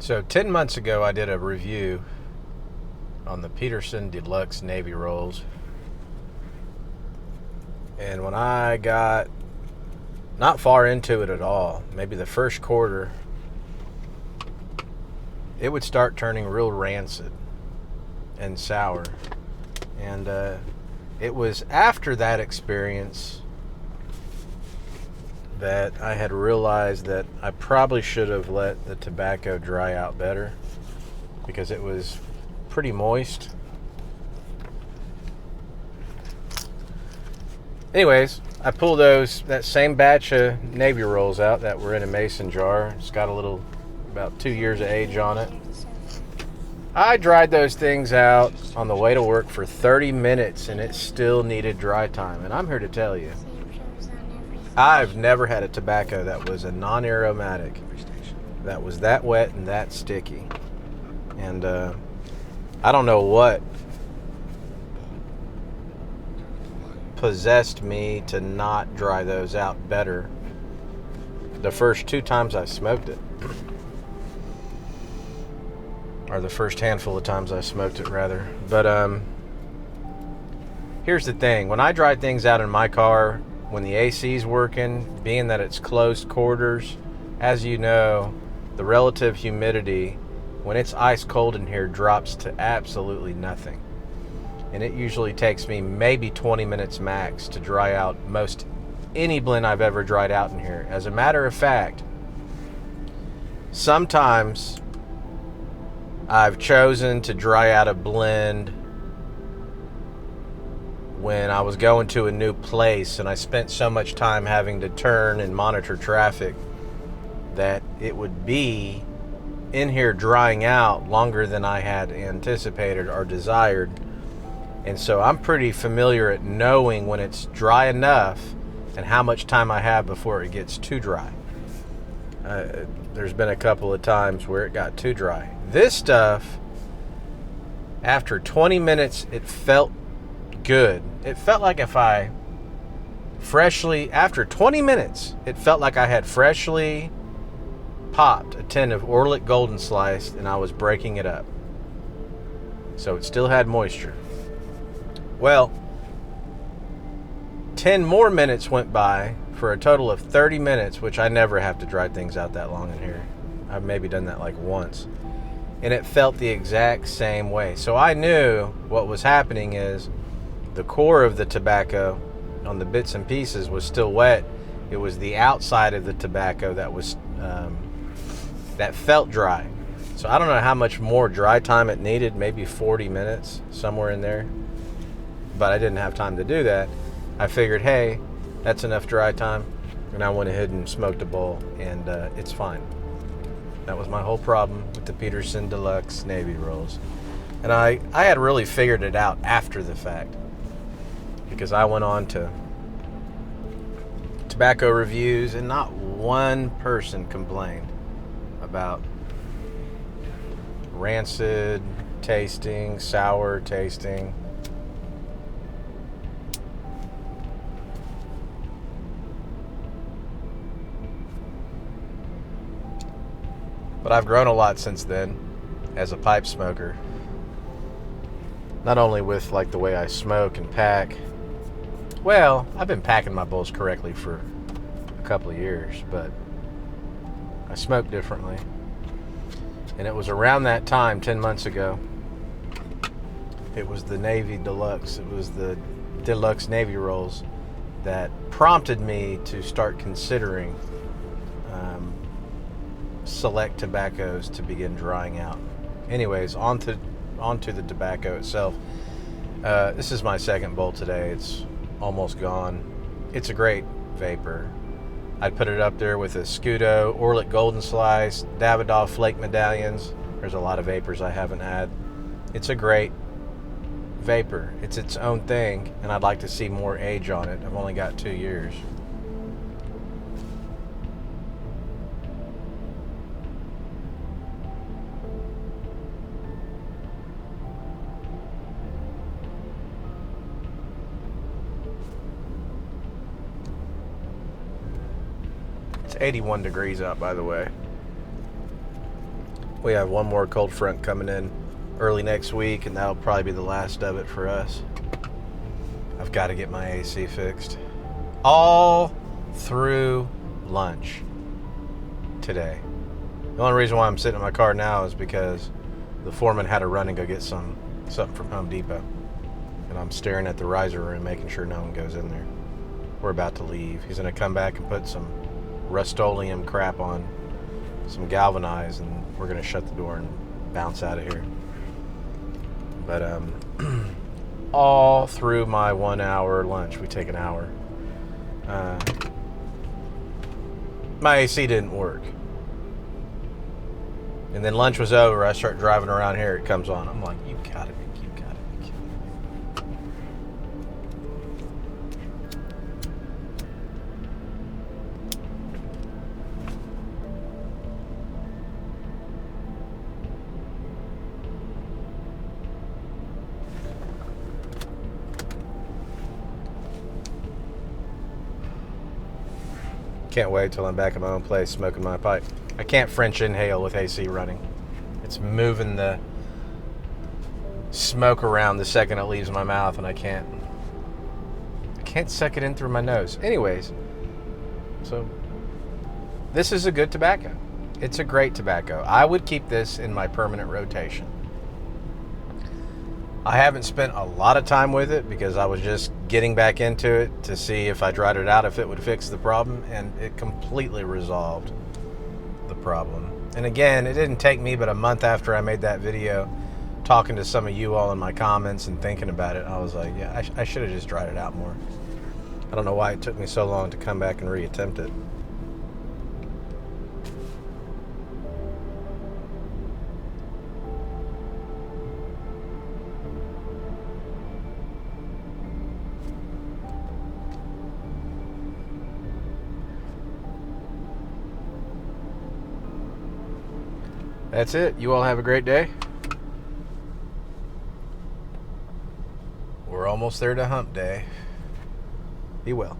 So 10 months ago, I did a review on the Peterson Deluxe Navy Rolls. And when I got not far into it at all, maybe the first quarter, it would start turning real rancid and sour. And it was after that experience that I had realized that I probably should have let the tobacco dry out better, because it was pretty moist. Anyways, I pulled that same batch of Navy rolls out that were in a mason jar. It's got about 2 years of age on it. I dried those things out on the way to work for 30 minutes, and it still needed dry time. And I'm here to tell you, I've never had a tobacco that was a non-aromatic that was that wet and that sticky. And I don't know what possessed me to not dry those out better the first 2 times I smoked it. Or the first handful of times I smoked it, rather. But here's the thing. When I dry things out in my car, when the AC's working, being that it's closed quarters, as you know, the relative humidity, when it's ice cold in here, drops to absolutely nothing. And it usually takes me maybe 20 minutes max to dry out most any blend I've ever dried out in here. As a matter of fact, sometimes I've chosen to dry out a blend when I was going to a new place and I spent so much time having to turn and monitor traffic that it would be in here drying out longer than I had anticipated or desired. And so I'm pretty familiar at knowing when it's dry enough and how much time I have before it gets too dry. There's been a couple of times where it got too dry. This stuff, after 20 minutes, it felt good. It felt like after 20 minutes, it felt like I had freshly popped a tin of Orlick Golden Sliced and I was breaking it up. So it still had moisture. Well, 10 more minutes went by for a total of 30 minutes, which I never have to dry things out that long in here. I've maybe done that like once. And it felt the exact same way. So I knew what was happening is the core of the tobacco on the bits and pieces was still wet. It was the outside of the tobacco that was that felt dry. So I don't know how much more dry time it needed, maybe 40 minutes, somewhere in there. But I didn't have time to do that. I figured, hey, that's enough dry time. And I went ahead and smoked a bowl, and it's fine. That was my whole problem with the Peterson Deluxe Navy Rolls. And I had really figured it out after the fact, because I went on to tobacco reviews and not one person complained about rancid tasting, sour tasting. But I've grown a lot since then as a pipe smoker. Not only with like the way I smoke and pack. Well, I've been packing my bowls correctly for a couple of years, but I smoke differently. And it was around that time, 10 months ago, it was the Navy Deluxe, it was the Deluxe Navy Rolls that prompted me to start considering select tobaccos to begin drying out. Anyways, on to the tobacco itself. This is my second bowl today. It's almost gone. It's a great vapor. I'd put it up there with a Scudo, Orlick Golden Slice, Davidoff Flake Medallions. There's a lot of vapors I haven't had. It's a great vapor. It's its own thing, and I'd like to see more age on it. I've only got 2 years. It's 81 degrees out, by the way. We have one more cold front coming in early next week, and that'll probably be the last of it for us. I've got to get my AC fixed. All through lunch today. The only reason why I'm sitting in my car now is because the foreman had to run and go get something from Home Depot. And I'm staring at the riser room, making sure no one goes in there. We're about to leave. He's going to come back and put some Rust-Oleum crap on some galvanized, and we're going to shut the door and bounce out of here. But all through my 1 hour lunch, we take an hour, my AC didn't work. And then lunch was over. I start driving around here. It comes on. I'm like, you gotta be kidding me. Can't wait till I'm back at my own place smoking my pipe. I can't French inhale with AC running. It's moving the smoke around the second it leaves my mouth, and I can't suck it in through my nose. Anyways, so this is a good tobacco. It's a great tobacco. I would keep this in my permanent rotation. I haven't spent a lot of time with it because I was just getting back into it to see if I dried it out, if it would fix the problem, and it completely resolved the problem. And again, it didn't take me but a month after I made that video talking to some of you all in my comments and thinking about it. I was like, yeah, I should have just dried it out more. I don't know why it took me so long to come back and reattempt it. That's it. You all have a great day. We're almost there to hump day. Be well.